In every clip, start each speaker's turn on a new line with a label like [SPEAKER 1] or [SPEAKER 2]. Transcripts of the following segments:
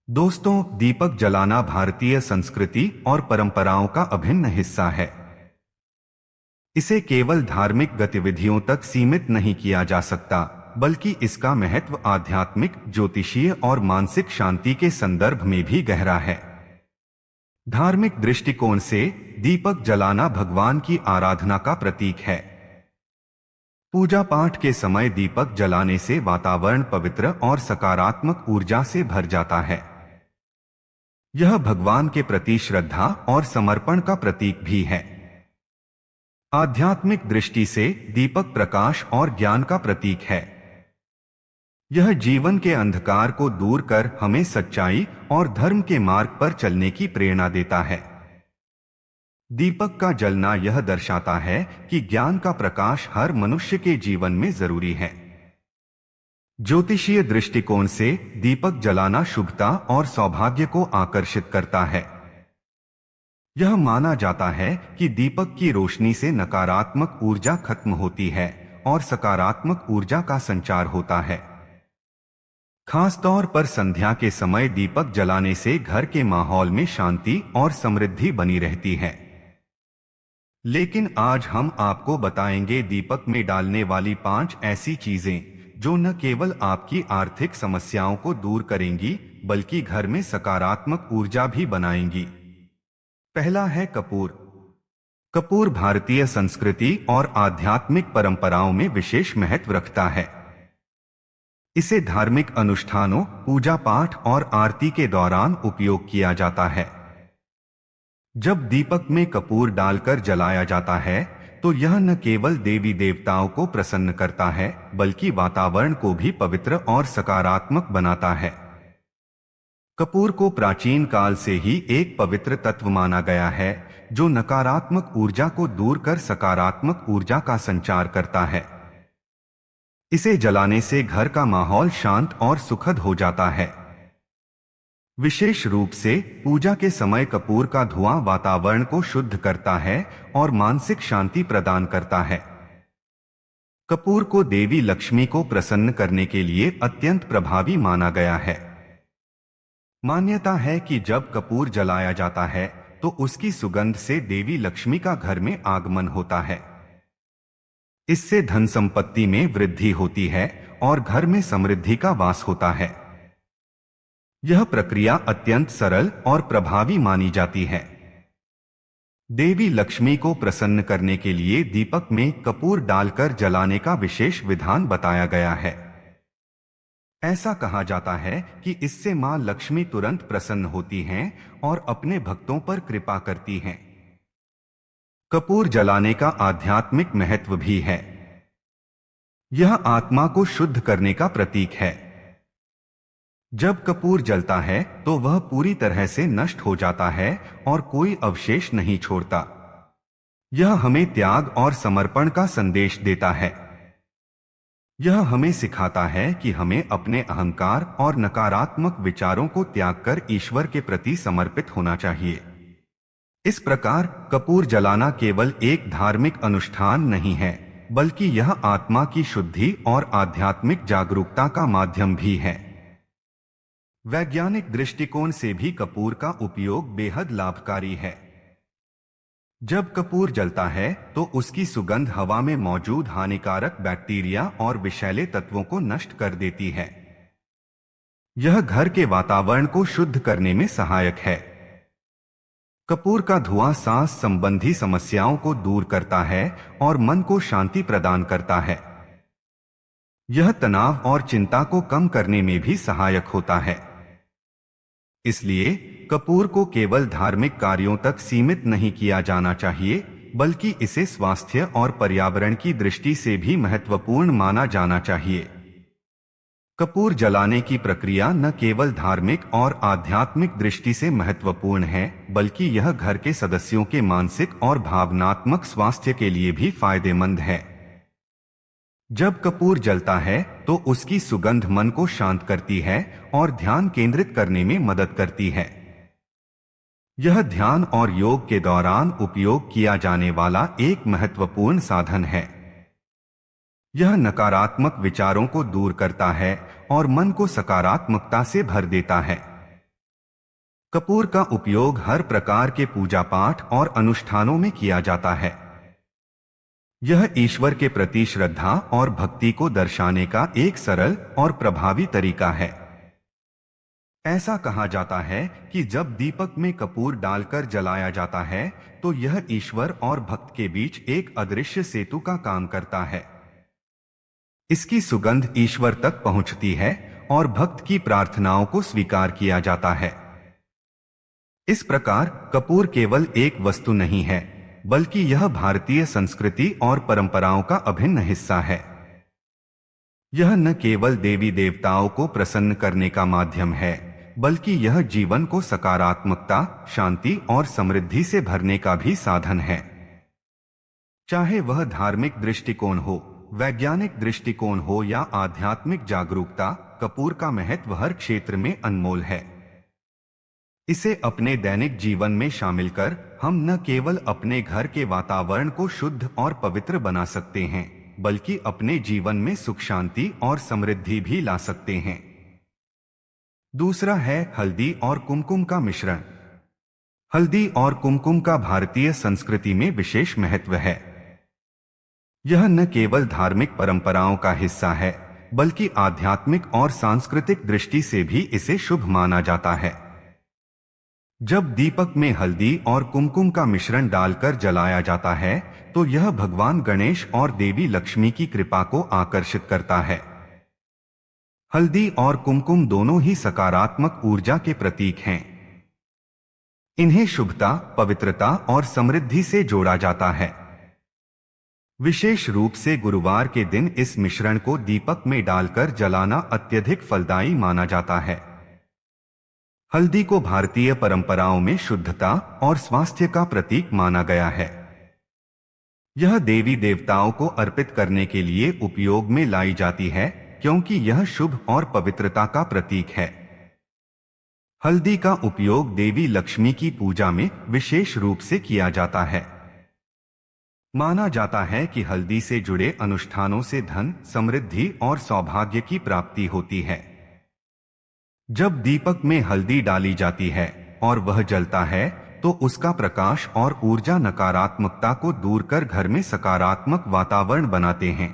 [SPEAKER 1] दोस्तों, दीपक जलाना भारतीय संस्कृति और परंपराओं का अभिन्न हिस्सा है। इसे केवल धार्मिक गतिविधियों तक सीमित नहीं किया जा सकता, बल्कि इसका महत्व आध्यात्मिक, ज्योतिषीय और मानसिक शांति के संदर्भ में भी गहरा है। धार्मिक दृष्टिकोण से दीपक जलाना भगवान की आराधना का प्रतीक है। पूजा पाठ के समय दीपक जलाने से वातावरण पवित्र और सकारात्मक ऊर्जा से भर जाता है। यह भगवान के प्रति श्रद्धा और समर्पण का प्रतीक भी है। आध्यात्मिक दृष्टि से दीपक प्रकाश और ज्ञान का प्रतीक है। यह जीवन के अंधकार को दूर कर हमें सच्चाई और धर्म के मार्ग पर चलने की प्रेरणा देता है। दीपक का जलना यह दर्शाता है कि ज्ञान का प्रकाश हर मनुष्य के जीवन में जरूरी है। ज्योतिषीय दृष्टिकोण से दीपक जलाना शुभता और सौभाग्य को आकर्षित करता है। यह माना जाता है कि दीपक की रोशनी से नकारात्मक ऊर्जा खत्म होती है और सकारात्मक ऊर्जा का संचार होता है। खासतौर पर संध्या के समय दीपक जलाने से घर के माहौल में शांति और समृद्धि बनी रहती है। लेकिन आज हम आपको बताएंगे दीपक में डालने वाली 5 ऐसी चीजें जो न केवल आपकी आर्थिक समस्याओं को दूर करेंगी, बल्कि घर में सकारात्मक ऊर्जा भी बनाएंगी। पहला है कपूर। कपूर भारतीय संस्कृति और आध्यात्मिक परंपराओं में विशेष महत्व रखता है। इसे धार्मिक अनुष्ठानों, पूजा पाठ और आरती के दौरान उपयोग किया जाता है। जब दीपक में कपूर डालकर जलाया जाता है तो यह न केवल देवी देवताओं को प्रसन्न करता है, बल्कि वातावरण को भी पवित्र और सकारात्मक बनाता है। कपूर को प्राचीन काल से ही एक पवित्र तत्व माना गया है, जो नकारात्मक ऊर्जा को दूर कर सकारात्मक ऊर्जा का संचार करता है। इसे जलाने से घर का माहौल शांत और सुखद हो जाता है। विशेष रूप से पूजा के समय कपूर का धुआं वातावरण को शुद्ध करता है और मानसिक शांति प्रदान करता है। कपूर को देवी लक्ष्मी को प्रसन्न करने के लिए अत्यंत प्रभावी माना गया है। मान्यता है कि जब कपूर जलाया जाता है तो उसकी सुगंध से देवी लक्ष्मी का घर में आगमन होता है। इससे धन संपत्ति में वृद्धि होती है और घर में समृद्धि का वास होता है। यह प्रक्रिया अत्यंत सरल और प्रभावी मानी जाती है। देवी लक्ष्मी को प्रसन्न करने के लिए दीपक में कपूर डालकर जलाने का विशेष विधान बताया गया है। ऐसा कहा जाता है कि इससे मां लक्ष्मी तुरंत प्रसन्न होती हैं और अपने भक्तों पर कृपा करती हैं। कपूर जलाने का आध्यात्मिक महत्व भी है। यह आत्मा को शुद्ध करने का प्रतीक है। जब कपूर जलता है तो वह पूरी तरह से नष्ट हो जाता है और कोई अवशेष नहीं छोड़ता। यह हमें त्याग और समर्पण का संदेश देता है। यह हमें सिखाता है कि हमें अपने अहंकार और नकारात्मक विचारों को त्याग कर ईश्वर के प्रति समर्पित होना चाहिए। इस प्रकार कपूर जलाना केवल एक धार्मिक अनुष्ठान नहीं है, बल्कि यह आत्मा की शुद्धि और आध्यात्मिक जागरूकता का माध्यम भी है। वैज्ञानिक दृष्टिकोण से भी कपूर का उपयोग बेहद लाभकारी है। जब कपूर जलता है तो उसकी सुगंध हवा में मौजूद हानिकारक बैक्टीरिया और विषैले तत्वों को नष्ट कर देती है। यह घर के वातावरण को शुद्ध करने में सहायक है। कपूर का धुआं सांस संबंधी समस्याओं को दूर करता है और मन को शांति प्रदान करता है। यह तनाव और चिंता को कम करने में भी सहायक होता है। इसलिए कपूर को केवल धार्मिक कार्यों तक सीमित नहीं किया जाना चाहिए, बल्कि इसे स्वास्थ्य और पर्यावरण की दृष्टि से भी महत्वपूर्ण माना जाना चाहिए। कपूर जलाने की प्रक्रिया न केवल धार्मिक और आध्यात्मिक दृष्टि से महत्वपूर्ण है, बल्कि यह घर के सदस्यों के मानसिक और भावनात्मक स्वास्थ्य के लिए भी फायदेमंद है। जब कपूर जलता है तो उसकी सुगंध मन को शांत करती है और ध्यान केंद्रित करने में मदद करती है। यह ध्यान और योग के दौरान उपयोग किया जाने वाला एक महत्वपूर्ण साधन है। यह नकारात्मक विचारों को दूर करता है और मन को सकारात्मकता से भर देता है। कपूर का उपयोग हर प्रकार के पूजा पाठ और अनुष्ठानों में किया जाता है। यह ईश्वर के प्रति श्रद्धा और भक्ति को दर्शाने का एक सरल और प्रभावी तरीका है। ऐसा कहा जाता है कि जब दीपक में कपूर डालकर जलाया जाता है तो यह ईश्वर और भक्त के बीच एक अदृश्य सेतु का काम करता है। इसकी सुगंध ईश्वर तक पहुंचती है और भक्त की प्रार्थनाओं को स्वीकार किया जाता है। इस प्रकार कपूर केवल एक वस्तु नहीं है, बल्कि यह भारतीय संस्कृति और परंपराओं का अभिन्न हिस्सा है। यह न केवल देवी देवताओं को प्रसन्न करने का माध्यम है, बल्कि यह जीवन को सकारात्मकता, शांति और समृद्धि से भरने का भी साधन है। चाहे वह धार्मिक दृष्टिकोण हो, वैज्ञानिक दृष्टिकोण हो या आध्यात्मिक जागरूकता, कपूर का महत्व हर क्षेत्र में अनमोल है। इसे अपने दैनिक जीवन में शामिल कर हम न केवल अपने घर के वातावरण को शुद्ध और पवित्र बना सकते हैं, बल्कि अपने जीवन में सुख, शांति और समृद्धि भी ला सकते हैं। दूसरा है हल्दी और कुमकुम का मिश्रण। हल्दी और कुमकुम का भारतीय संस्कृति में विशेष महत्व है। यह न केवल धार्मिक परंपराओं का हिस्सा है, बल्कि आध्यात्मिक और सांस्कृतिक दृष्टि से भी इसे शुभ माना जाता है। जब दीपक में हल्दी और कुमकुम का मिश्रण डालकर जलाया जाता है तो यह भगवान गणेश और देवी लक्ष्मी की कृपा को आकर्षित करता है। हल्दी और कुमकुम दोनों ही सकारात्मक ऊर्जा के प्रतीक हैं। इन्हें शुभता, पवित्रता और समृद्धि से जोड़ा जाता है। विशेष रूप से गुरुवार के दिन इस मिश्रण को दीपक में डालकर जलाना अत्यधिक फलदायी माना जाता है। हल्दी को भारतीय परंपराओं में शुद्धता और स्वास्थ्य का प्रतीक माना गया है। यह देवी देवताओं को अर्पित करने के लिए उपयोग में लाई जाती है, क्योंकि यह शुभ और पवित्रता का प्रतीक है। हल्दी का उपयोग देवी लक्ष्मी की पूजा में विशेष रूप से किया जाता है। माना जाता है कि हल्दी से जुड़े अनुष्ठानों से धन, समृद्धि और सौभाग्य की प्राप्ति होती है। जब दीपक में हल्दी डाली जाती है और वह जलता है तो उसका प्रकाश और ऊर्जा नकारात्मकता को दूर कर घर में सकारात्मक वातावरण बनाते हैं।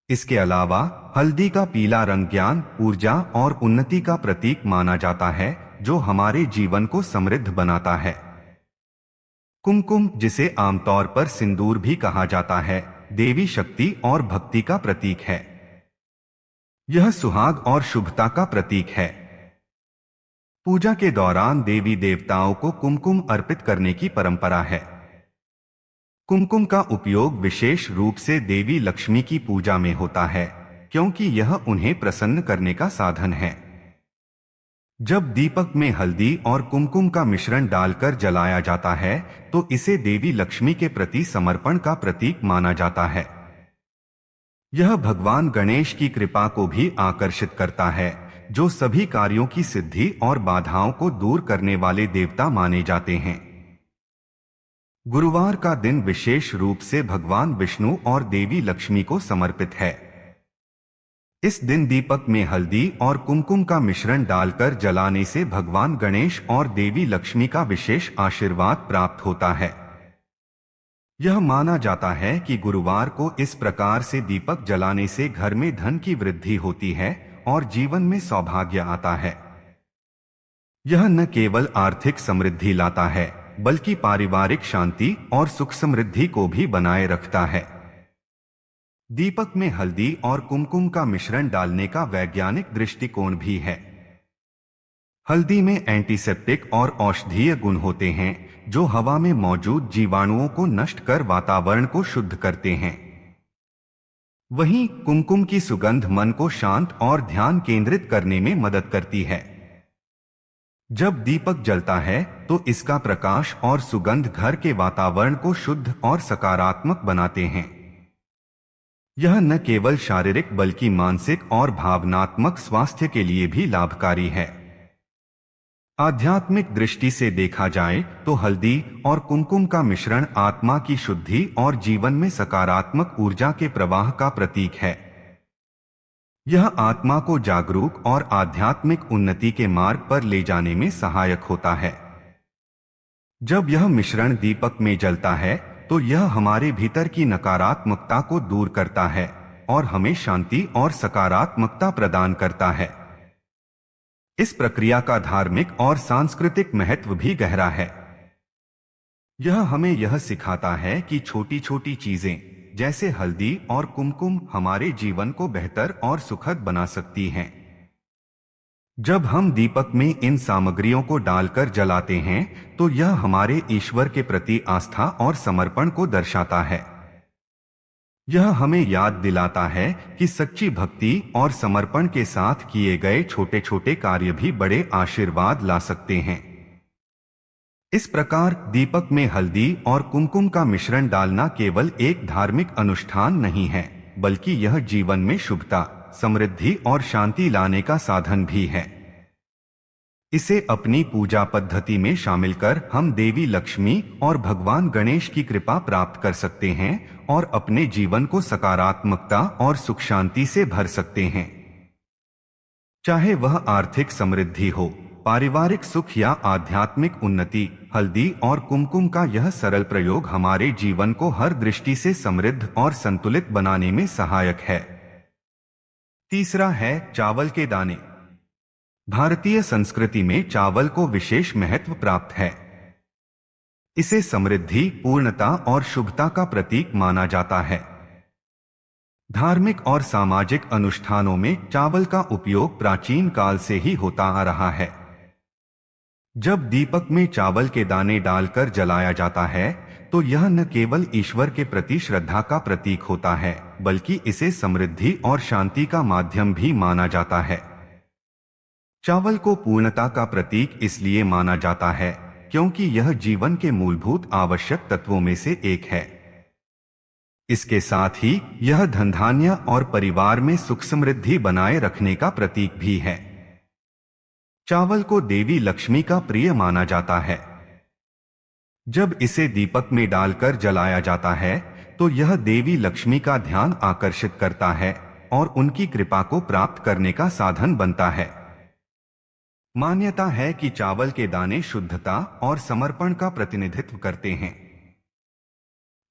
[SPEAKER 1] इसके अलावा हल्दी का पीला रंग ज्ञान, ऊर्जा और उन्नति का प्रतीक माना जाता है, जो हमारे जीवन को समृद्ध बनाता है। कुमकुम, जिसे आमतौर पर सिंदूर भी कहा जाता है, देवी शक्ति और भक्ति का प्रतीक है। यह सुहाग और शुभता का प्रतीक है। पूजा के दौरान देवी देवताओं को कुमकुम अर्पित करने की परंपरा है। कुमकुम का उपयोग विशेष रूप से देवी लक्ष्मी की पूजा में होता है, क्योंकि यह उन्हें प्रसन्न करने का साधन है। जब दीपक में हल्दी और कुमकुम का मिश्रण डालकर जलाया जाता है तो इसे देवी लक्ष्मी के प्रति समर्पण का प्रतीक माना जाता है। यह भगवान गणेश की कृपा को भी आकर्षित करता है, जो सभी कार्यों की सिद्धि और बाधाओं को दूर करने वाले देवता माने जाते हैं। गुरुवार का दिन विशेष रूप से भगवान विष्णु और देवी लक्ष्मी को समर्पित है। इस दिन दीपक में हल्दी और कुमकुम का मिश्रण डालकर जलाने से भगवान गणेश और देवी लक्ष्मी का विशेष आशीर्वाद प्राप्त होता है। यह माना जाता है कि गुरुवार को इस प्रकार से दीपक जलाने से घर में धन की वृद्धि होती है और जीवन में सौभाग्य आता है। यह न केवल आर्थिक समृद्धि लाता है, बल्कि पारिवारिक शांति और सुख समृद्धि को भी बनाए रखता है। दीपक में हल्दी और कुमकुम का मिश्रण डालने का वैज्ञानिक दृष्टिकोण भी है। हल्दी में एंटीसेप्टिक और औषधीय गुण होते हैं, जो हवा में मौजूद जीवाणुओं को नष्ट कर वातावरण को शुद्ध करते हैं। वहीं कुमकुम की सुगंध मन को शांत और ध्यान केंद्रित करने में मदद करती है। जब दीपक जलता है तो इसका प्रकाश और सुगंध घर के वातावरण को शुद्ध और सकारात्मक बनाते हैं। यह न केवल शारीरिक बल्कि मानसिक और भावनात्मक स्वास्थ्य के लिए भी लाभकारी है। आध्यात्मिक दृष्टि से देखा जाए तो हल्दी और कुमकुम का मिश्रण आत्मा की शुद्धि और जीवन में सकारात्मक ऊर्जा के प्रवाह का प्रतीक है। यह आत्मा को जागरूक और आध्यात्मिक उन्नति के मार्ग पर ले जाने में सहायक होता है। जब यह मिश्रण दीपक में जलता है तो यह हमारे भीतर की नकारात्मकता को दूर करता है और हमें शांति और सकारात्मकता प्रदान करता है। इस प्रक्रिया का धार्मिक और सांस्कृतिक महत्व भी गहरा है। यह हमें यह सिखाता है कि छोटी छोटी चीजें जैसे हल्दी और कुमकुम हमारे जीवन को बेहतर और सुखद बना सकती हैं। जब हम दीपक में इन सामग्रियों को डालकर जलाते हैं तो यह हमारे ईश्वर के प्रति आस्था और समर्पण को दर्शाता है। यह हमें याद दिलाता है कि सच्ची भक्ति और समर्पण के साथ किए गए छोटे छोटे कार्य भी बड़े आशीर्वाद ला सकते हैं। इस प्रकार दीपक में हल्दी और कुमकुम का मिश्रण डालना केवल एक धार्मिक अनुष्ठान नहीं है, बल्कि यह जीवन में शुभता, समृद्धि और शांति लाने का साधन भी है। इसे अपनी पूजा पद्धति में शामिल कर हम देवी लक्ष्मी और भगवान गणेश की कृपा प्राप्त कर सकते हैं और अपने जीवन को सकारात्मकता और सुख शांति से भर सकते हैं। चाहे वह आर्थिक समृद्धि हो, पारिवारिक सुख या आध्यात्मिक उन्नति, हल्दी और कुमकुम का यह सरल प्रयोग हमारे जीवन को हर दृष्टि से समृद्ध और संतुलित बनाने में सहायक है। तीसरा है चावल के दाने। भारतीय संस्कृति में चावल को विशेष महत्व प्राप्त है। इसे समृद्धि, पूर्णता और शुभता का प्रतीक माना जाता है। धार्मिक और सामाजिक अनुष्ठानों में चावल का उपयोग प्राचीन काल से ही होता आ रहा है। जब दीपक में चावल के दाने डालकर जलाया जाता है तो यह न केवल ईश्वर के प्रति श्रद्धा का प्रतीक होता है, बल्कि इसे समृद्धि और शांति का माध्यम भी माना जाता है। चावल को पूर्णता का प्रतीक इसलिए माना जाता है क्योंकि यह जीवन के मूलभूत आवश्यक तत्वों में से एक है। इसके साथ ही यह धन धान्य और परिवार में सुख समृद्धि बनाए रखने का प्रतीक भी है। चावल को देवी लक्ष्मी का प्रिय माना जाता है। जब इसे दीपक में डालकर जलाया जाता है तो यह देवी लक्ष्मी का ध्यान आकर्षित करता है और उनकी कृपा को प्राप्त करने का साधन बनता है। मान्यता है कि चावल के दाने शुद्धता और समर्पण का प्रतिनिधित्व करते हैं।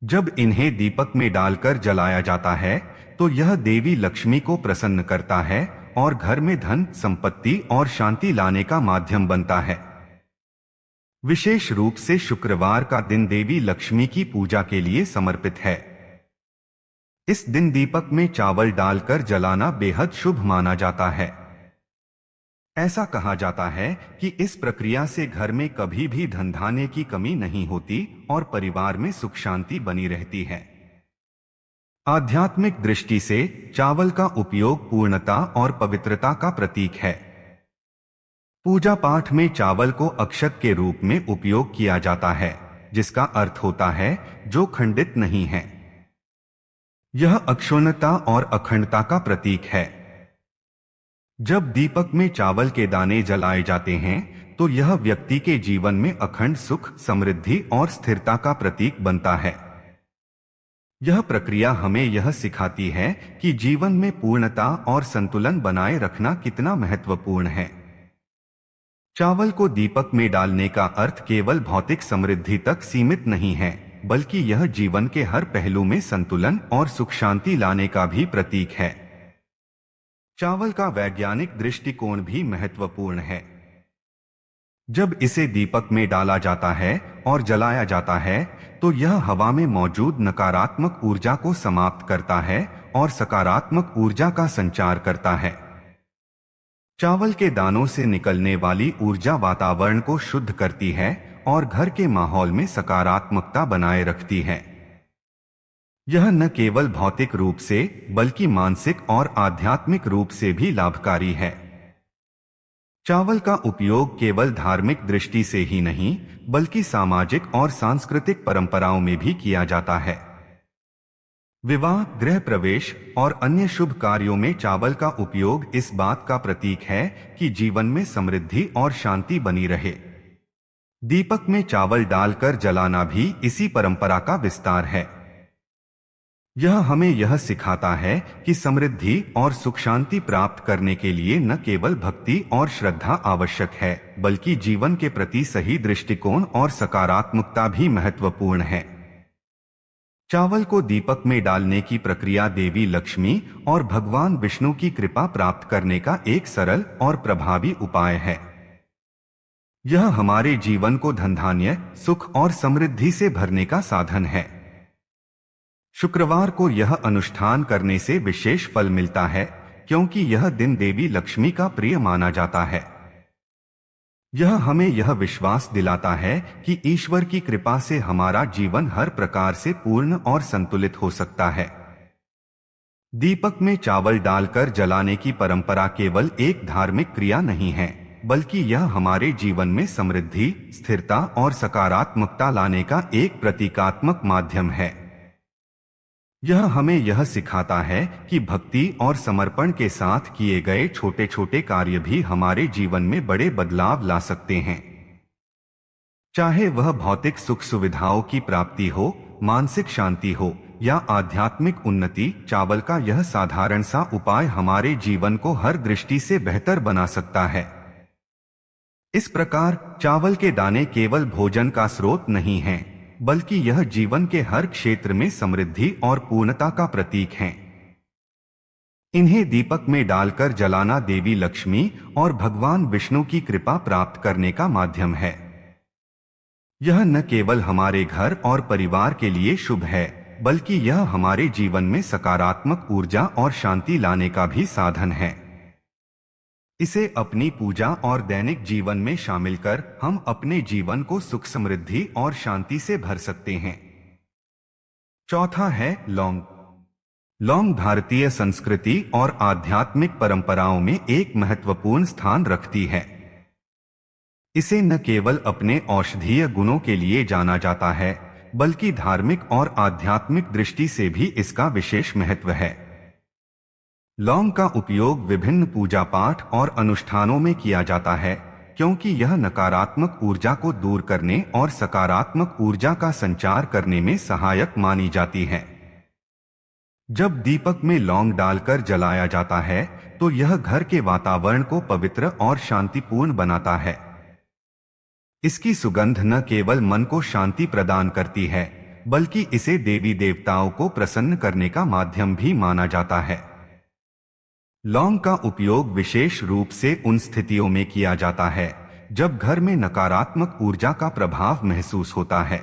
[SPEAKER 1] जब इन्हें दीपक में डालकर जलाया जाता है तो यह देवी लक्ष्मी को प्रसन्न करता है और घर में धन, संपत्ति और शांति लाने का माध्यम बनता है। विशेष रूप से शुक्रवार का दिन देवी लक्ष्मी की पूजा के लिए समर्पित है। इस दिन दीपक में चावल डालकर जलाना बेहद शुभ माना जाता है। ऐसा कहा जाता है कि इस प्रक्रिया से घर में कभी भी धन धान्य की कमी नहीं होती और परिवार में सुख शांति बनी रहती है। आध्यात्मिक दृष्टि से चावल का उपयोग पूर्णता और पवित्रता का प्रतीक है। पूजा पाठ में चावल को अक्षत के रूप में उपयोग किया जाता है, जिसका अर्थ होता है जो खंडित नहीं है। यह अक्षुण्णता और अखंडता का प्रतीक है। जब दीपक में चावल के दाने जलाए जाते हैं तो यह व्यक्ति के जीवन में अखंड सुख, समृद्धि और स्थिरता का प्रतीक बनता है। यह प्रक्रिया हमें यह सिखाती है कि जीवन में पूर्णता और संतुलन बनाए रखना कितना महत्वपूर्ण है। चावल को दीपक में डालने का अर्थ केवल भौतिक समृद्धि तक सीमित नहीं है, बल्कि यह जीवन के हर पहलू में संतुलन और सुख शांति लाने का भी प्रतीक है। चावल का वैज्ञानिक दृष्टिकोण भी महत्वपूर्ण है। जब इसे दीपक में डाला जाता है और जलाया जाता है तो यह हवा में मौजूद नकारात्मक ऊर्जा को समाप्त करता है और सकारात्मक ऊर्जा का संचार करता है। चावल के दानों से निकलने वाली ऊर्जा वातावरण को शुद्ध करती है और घर के माहौल में सकारात्मकता बनाए रखती है। यह न केवल भौतिक रूप से बल्कि मानसिक और आध्यात्मिक रूप से भी लाभकारी है। चावल का उपयोग केवल धार्मिक दृष्टि से ही नहीं बल्कि सामाजिक और सांस्कृतिक परंपराओं में भी किया जाता है। विवाह, गृह प्रवेश और अन्य शुभ कार्यों में चावल का उपयोग इस बात का प्रतीक है कि जीवन में समृद्धि और शांति बनी रहे। दीपक में चावल डालकर जलाना भी इसी परंपरा का विस्तार है। यह हमें यह सिखाता है कि समृद्धि और सुख शांति प्राप्त करने के लिए न केवल भक्ति और श्रद्धा आवश्यक है, बल्कि जीवन के प्रति सही दृष्टिकोण और सकारात्मकता भी महत्वपूर्ण है। चावल को दीपक में डालने की प्रक्रिया देवी लक्ष्मी और भगवान विष्णु की कृपा प्राप्त करने का एक सरल और प्रभावी उपाय है। यह हमारे जीवन को धन धान्य, सुख और समृद्धि से भरने का साधन है। शुक्रवार को यह अनुष्ठान करने से विशेष फल मिलता है, क्योंकि यह दिन देवी लक्ष्मी का प्रिय माना जाता है। यह हमें यह विश्वास दिलाता है कि ईश्वर की कृपा से हमारा जीवन हर प्रकार से पूर्ण और संतुलित हो सकता है। दीपक में चावल डालकर जलाने की परंपरा केवल एक धार्मिक क्रिया नहीं है, बल्कि यह हमारे जीवन में समृद्धि, स्थिरता और सकारात्मकता लाने का एक प्रतीकात्मक माध्यम है। यह हमें यह सिखाता है कि भक्ति और समर्पण के साथ किए गए छोटे छोटे कार्य भी हमारे जीवन में बड़े बदलाव ला सकते हैं। चाहे वह भौतिक सुख सुविधाओं की प्राप्ति हो, मानसिक शांति हो या आध्यात्मिक उन्नति, चावल का यह साधारण सा उपाय हमारे जीवन को हर दृष्टि से बेहतर बना सकता है। इस प्रकार चावल के दाने केवल भोजन का स्रोत नहीं हैं, बल्कि यह जीवन के हर क्षेत्र में समृद्धि और पूर्णता का प्रतीक हैं। इन्हें दीपक में डालकर जलाना देवी लक्ष्मी और भगवान विष्णु की कृपा प्राप्त करने का माध्यम है। यह न केवल हमारे घर और परिवार के लिए शुभ है, बल्कि यह हमारे जीवन में सकारात्मक ऊर्जा और शांति लाने का भी साधन है। इसे अपनी पूजा और दैनिक जीवन में शामिल कर हम अपने जीवन को सुख, समृद्धि और शांति से भर सकते हैं। चौथा है लौंग। लौंग भारतीय संस्कृति और आध्यात्मिक परंपराओं में एक महत्वपूर्ण स्थान रखती है। इसे न केवल अपने औषधीय गुणों के लिए जाना जाता है, बल्कि धार्मिक और आध्यात्मिक दृष्टि से भी इसका विशेष महत्व है। लौंग का उपयोग विभिन्न पूजा पाठ और अनुष्ठानों में किया जाता है, क्योंकि यह नकारात्मक ऊर्जा को दूर करने और सकारात्मक ऊर्जा का संचार करने में सहायक मानी जाती है। जब दीपक में लौंग डालकर जलाया जाता है, तो यह घर के वातावरण को पवित्र और शांतिपूर्ण बनाता है। इसकी सुगंध न केवल मन को शांति प्रदान करती है, बल्कि इसे देवी देवताओं को प्रसन्न करने का माध्यम भी माना जाता है। लौंग का उपयोग विशेष रूप से उन स्थितियों में किया जाता है जब घर में नकारात्मक ऊर्जा का प्रभाव महसूस होता है।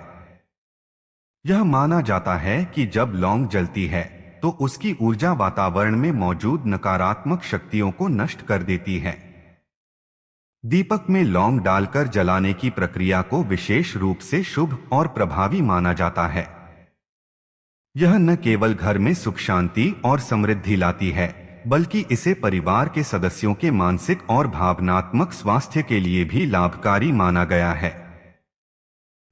[SPEAKER 1] यह माना जाता है कि जब लौंग जलती है तो उसकी ऊर्जा वातावरण में मौजूद नकारात्मक शक्तियों को नष्ट कर देती है। दीपक में लौंग डालकर जलाने की प्रक्रिया को विशेष रूप से शुभ और प्रभावी माना जाता है। यह न केवल घर में सुख, शांति और समृद्धि लाती है, बल्कि इसे परिवार के सदस्यों के मानसिक और भावनात्मक स्वास्थ्य के लिए भी लाभकारी माना गया है।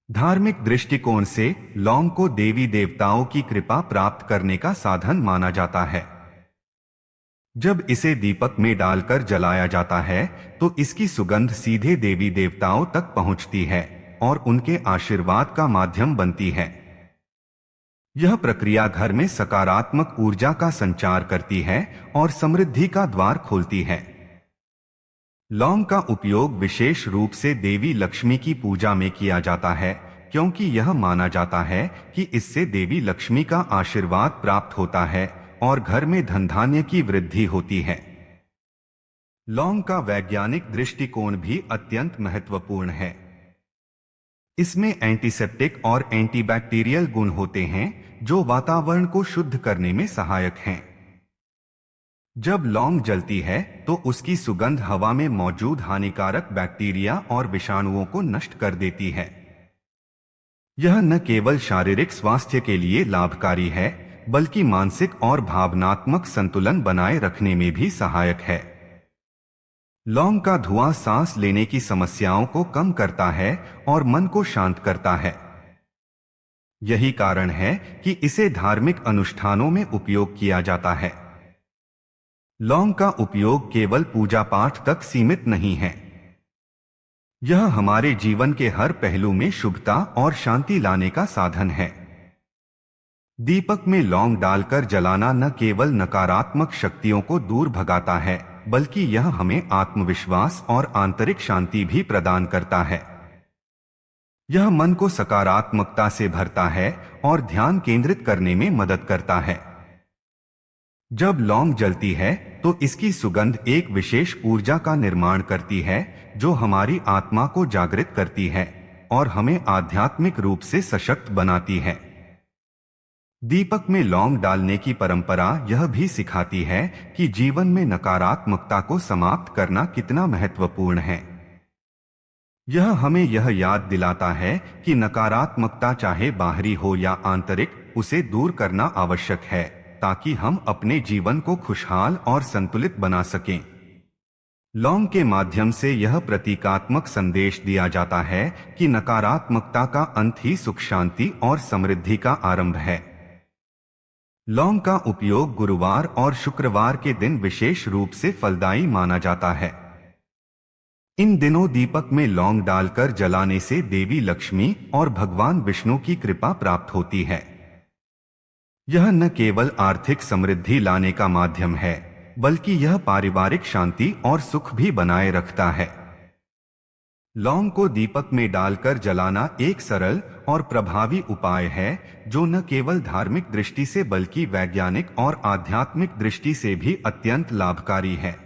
[SPEAKER 1] धार्मिक दृष्टिकोण से लौंग को देवी देवताओं की कृपा प्राप्त करने का साधन माना जाता है। जब इसे दीपक में डालकर जलाया जाता है तो इसकी सुगंध सीधे देवी देवताओं तक पहुंचती है और उनके आशीर्वाद का माध्यम बनती है। यह प्रक्रिया घर में सकारात्मक ऊर्जा का संचार करती है और समृद्धि का द्वार खोलती है। लौंग का उपयोग विशेष रूप से देवी लक्ष्मी की पूजा में किया जाता है, क्योंकि यह माना जाता है कि इससे देवी लक्ष्मी का आशीर्वाद प्राप्त होता है और घर में धन धान्य की वृद्धि होती है। लौंग का वैज्ञानिक दृष्टिकोण भी अत्यंत महत्वपूर्ण है। इसमें एंटीसेप्टिक और एंटीबैक्टीरियल गुण होते हैं जो वातावरण को शुद्ध करने में सहायक हैं। जब लौंग जलती है तो उसकी सुगंध हवा में मौजूद हानिकारक बैक्टीरिया और विषाणुओं को नष्ट कर देती है। यह न केवल शारीरिक स्वास्थ्य के लिए लाभकारी है, बल्कि मानसिक और भावनात्मक संतुलन बनाए रखने में भी सहायक है। लौंग का धुआं सांस लेने की समस्याओं को कम करता है और मन को शांत करता है। यही कारण है कि इसे धार्मिक अनुष्ठानों में उपयोग किया जाता है। लौंग का उपयोग केवल पूजा पाठ तक सीमित नहीं है। यह हमारे जीवन के हर पहलू में शुभता और शांति लाने का साधन है। दीपक में लौंग डालकर जलाना न केवल नकारात्मक शक्तियों को दूर भगाता है, बल्कि यह हमें आत्मविश्वास और आंतरिक शांति भी प्रदान करता है। यह मन को सकारात्मकता से भरता है और ध्यान केंद्रित करने में मदद करता है। जब लौंग जलती है तो इसकी सुगंध एक विशेष ऊर्जा का निर्माण करती है, जो हमारी आत्मा को जागृत करती है और हमें आध्यात्मिक रूप से सशक्त बनाती है। दीपक में लौंग डालने की परंपरा यह भी सिखाती है कि जीवन में नकारात्मकता को समाप्त करना कितना महत्वपूर्ण है। यह हमें यह याद दिलाता है कि नकारात्मकता चाहे बाहरी हो या आंतरिक, उसे दूर करना आवश्यक है ताकि हम अपने जीवन को खुशहाल और संतुलित बना सकें। लौंग के माध्यम से यह प्रतीकात्मक संदेश दिया जाता है कि नकारात्मकता का अंत ही सुख, शांति और समृद्धि का आरंभ है। लौंग का उपयोग गुरुवार और शुक्रवार के दिन विशेष रूप से फलदायी माना जाता है। इन दिनों दीपक में लौंग डालकर जलाने से देवी लक्ष्मी और भगवान विष्णु की कृपा प्राप्त होती है। यह न केवल आर्थिक समृद्धि लाने का माध्यम है, बल्कि यह पारिवारिक शांति और सुख भी बनाए रखता है। लौंग को दीपक में डालकर जलाना एक सरल और प्रभावी उपाय है, जो न केवल धार्मिक दृष्टि से बल्कि वैज्ञानिक और आध्यात्मिक दृष्टि से भी अत्यंत लाभकारी है।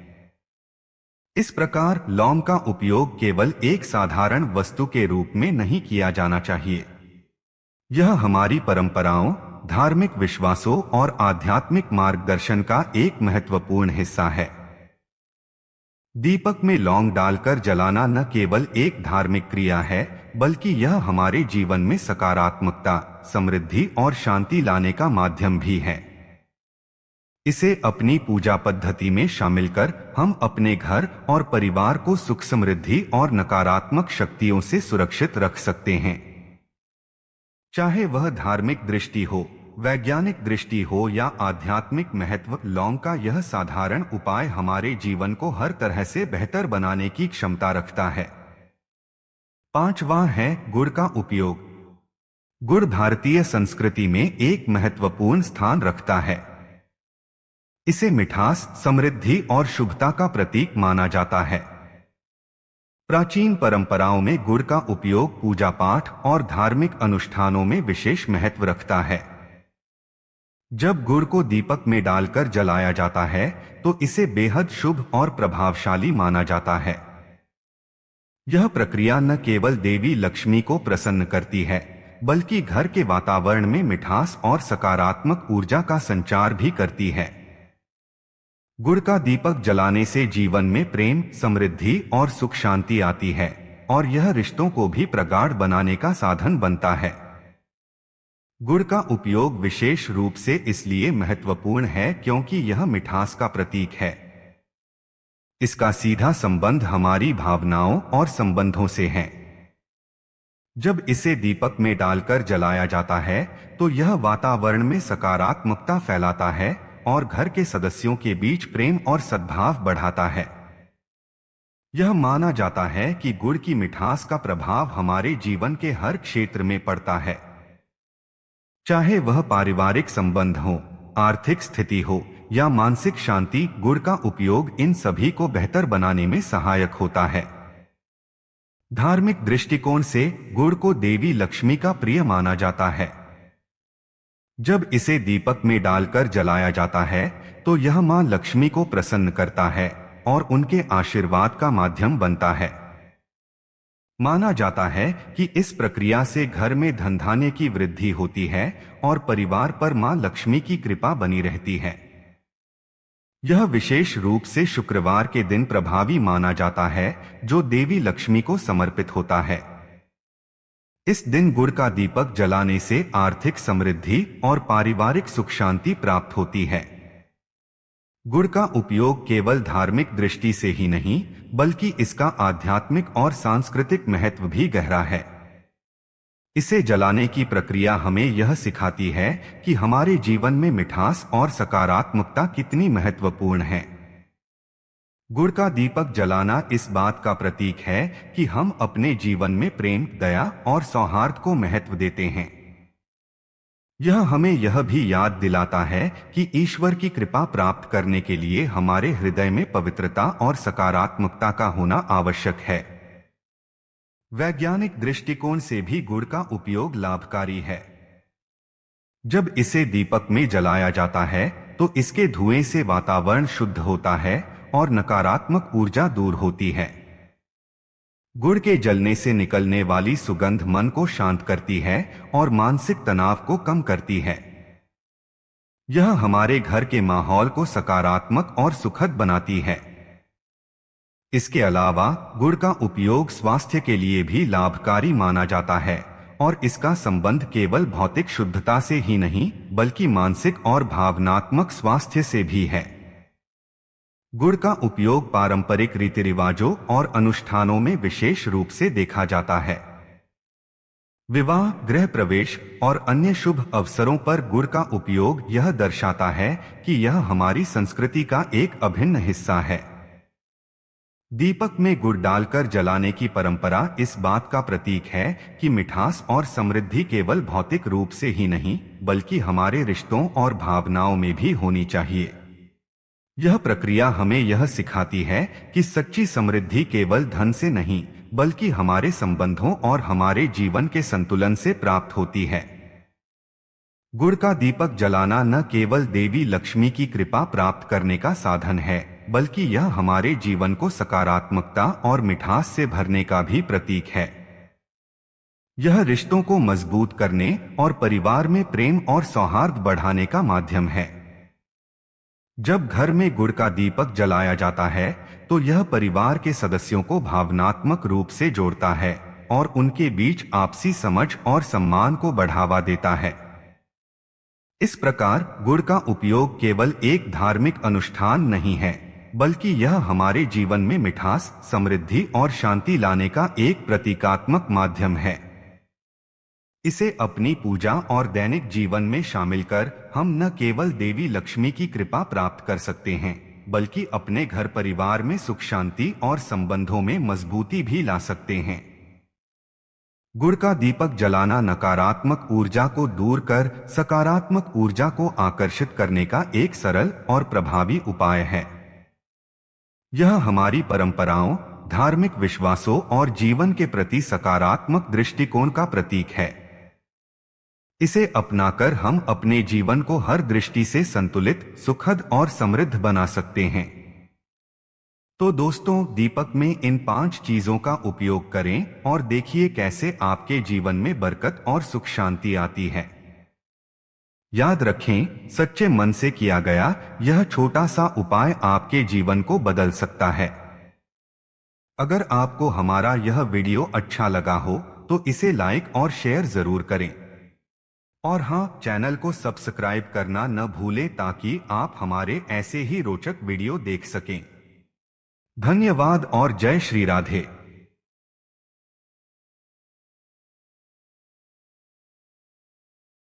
[SPEAKER 1] इस प्रकार लौंग का उपयोग केवल एक साधारण वस्तु के रूप में नहीं किया जाना चाहिए। यह हमारी परंपराओं, धार्मिक विश्वासों और आध्यात्मिक मार्गदर्शन का एक महत्वपूर्ण हिस्सा है। दीपक में लौंग डालकर जलाना न केवल एक धार्मिक क्रिया है, बल्कि यह हमारे जीवन में सकारात्मकता, समृद्धि और शांति लाने का माध्यम भी है। इसे अपनी पूजा पद्धति में शामिल कर हम अपने घर और परिवार को सुख, समृद्धि और नकारात्मक शक्तियों से सुरक्षित रख सकते हैं। चाहे वह धार्मिक दृष्टि हो, वैज्ञानिक दृष्टि हो या आध्यात्मिक महत्व, लौंग का यह साधारण उपाय हमारे जीवन को हर तरह से बेहतर बनाने की क्षमता रखता है। पांचवां है गुड़ का उपयोग। गुड़ भारतीय संस्कृति में एक महत्वपूर्ण स्थान रखता है। इसे मिठास, समृद्धि और शुभता का प्रतीक माना जाता है। प्राचीन परंपराओं में गुड़ का उपयोग पूजा पाठ और धार्मिक अनुष्ठानों में विशेष महत्व रखता है। जब गुड़ को दीपक में डालकर जलाया जाता है तो इसे बेहद शुभ और प्रभावशाली माना जाता है। यह प्रक्रिया न केवल देवी लक्ष्मी को प्रसन्न करती है, बल्कि घर के वातावरण में मिठास और सकारात्मक ऊर्जा का संचार भी करती है। गुड़ का दीपक जलाने से जीवन में प्रेम, समृद्धि और सुख शांति आती है और यह रिश्तों को भी प्रगाढ़ बनाने का साधन बनता है। गुड़ का उपयोग विशेष रूप से इसलिए महत्वपूर्ण है क्योंकि यह मिठास का प्रतीक है। इसका सीधा संबंध हमारी भावनाओं और संबंधों से है। जब इसे दीपक में डालकर जलाया जाता है तो यह वातावरण में सकारात्मकता फैलाता है और घर के सदस्यों के बीच प्रेम और सद्भाव बढ़ाता है। यह माना जाता है कि गुड़ की मिठास का प्रभाव हमारे जीवन के हर क्षेत्र में पड़ता है, चाहे वह पारिवारिक संबंध हो, आर्थिक स्थिति हो या मानसिक शांति। गुड़ का उपयोग इन सभी को बेहतर बनाने में सहायक होता है। धार्मिक दृष्टिकोण से गुड़ को देवी लक्ष्मी का प्रिय माना जाता है। जब इसे दीपक में डालकर जलाया जाता है तो यह मां लक्ष्मी को प्रसन्न करता है और उनके आशीर्वाद का माध्यम बनता है। माना जाता है कि इस प्रक्रिया से घर में धन धान्य की वृद्धि होती है और परिवार पर मां लक्ष्मी की कृपा बनी रहती है। यह विशेष रूप से शुक्रवार के दिन प्रभावी माना जाता है, जो देवी लक्ष्मी को समर्पित होता है। इस दिन गुड़ का दीपक जलाने से आर्थिक समृद्धि और पारिवारिक सुख शांति प्राप्त होती है। गुड़ का उपयोग केवल धार्मिक दृष्टि से ही नहीं, बल्कि इसका आध्यात्मिक और सांस्कृतिक महत्व भी गहरा है। इसे जलाने की प्रक्रिया हमें यह सिखाती है कि हमारे जीवन में मिठास और सकारात्मकता कितनी महत्वपूर्ण है। गुड़ का दीपक जलाना इस बात का प्रतीक है कि हम अपने जीवन में प्रेम, दया और सौहार्द को महत्व देते हैं। यह हमें यह भी याद दिलाता है कि ईश्वर की कृपा प्राप्त करने के लिए हमारे हृदय में पवित्रता और सकारात्मकता का होना आवश्यक है। वैज्ञानिक दृष्टिकोण से भी गुड़ का उपयोग लाभकारी है। जब इसे दीपक में जलाया जाता है तो इसके धुएं से वातावरण शुद्ध होता है और नकारात्मक ऊर्जा दूर होती है। गुड़ के जलने से निकलने वाली सुगंध मन को शांत करती है और मानसिक तनाव को कम करती है। यह हमारे घर के माहौल को सकारात्मक और सुखद बनाती है। इसके अलावा गुड़ का उपयोग स्वास्थ्य के लिए भी लाभकारी माना जाता है और इसका संबंध केवल भौतिक शुद्धता से ही नहीं बल्कि मानसिक और भावनात्मक स्वास्थ्य से भी है। गुड़ का उपयोग पारंपरिक रीति रिवाजों और अनुष्ठानों में विशेष रूप से देखा जाता है। विवाह, गृह प्रवेश और अन्य शुभ अवसरों पर गुड़ का उपयोग यह दर्शाता है कि यह हमारी संस्कृति का एक अभिन्न हिस्सा है। दीपक में गुड़ डालकर जलाने की परंपरा इस बात का प्रतीक है कि मिठास और समृद्धि केवल भौतिक रूप से ही नहीं बल्कि हमारे रिश्तों और भावनाओं में भी होनी चाहिए। यह प्रक्रिया हमें यह सिखाती है कि सच्ची समृद्धि केवल धन से नहीं बल्कि हमारे संबंधों और हमारे जीवन के संतुलन से प्राप्त होती है। गुड़ का दीपक जलाना न केवल देवी लक्ष्मी की कृपा प्राप्त करने का साधन है बल्कि यह हमारे जीवन को सकारात्मकता और मिठास से भरने का भी प्रतीक है। यह रिश्तों को मजबूत करने और परिवार में प्रेम और सौहार्द बढ़ाने का माध्यम है। जब घर में गुड़ का दीपक जलाया जाता है तो यह परिवार के सदस्यों को भावनात्मक रूप से जोड़ता है और उनके बीच आपसी समझ और सम्मान को बढ़ावा देता है। इस प्रकार गुड़ का उपयोग केवल एक धार्मिक अनुष्ठान नहीं है बल्कि यह हमारे जीवन में मिठास, समृद्धि और शांति लाने का एक प्रतीकात्मक माध्यम है। इसे अपनी पूजा और दैनिक जीवन में शामिल कर हम न केवल देवी लक्ष्मी की कृपा प्राप्त कर सकते हैं बल्कि अपने घर परिवार में सुख, शांति और संबंधों में मजबूती भी ला सकते हैं। गुड़ का दीपक जलाना नकारात्मक ऊर्जा को दूर कर सकारात्मक ऊर्जा को आकर्षित करने का एक सरल और प्रभावी उपाय है। यह हमारी परंपराओं, धार्मिक विश्वासों और जीवन के प्रति सकारात्मक दृष्टिकोण का प्रतीक है। इसे अपनाकर हम अपने जीवन को हर दृष्टि से संतुलित, सुखद और समृद्ध बना सकते हैं। तो दोस्तों, दीपक में इन 5 चीजों का उपयोग करें और देखिए कैसे आपके जीवन में बरकत और सुख शांति आती है। याद रखें, सच्चे मन से किया गया यह छोटा सा उपाय आपके जीवन को बदल सकता है। अगर आपको हमारा यह वीडियो अच्छा लगा हो तो इसे लाइक और शेयर जरूर करें। और हाँ, चैनल को सब्सक्राइब करना न भूलें ताकि आप हमारे ऐसे ही रोचक वीडियो देख सकें। धन्यवाद और जय श्री राधे।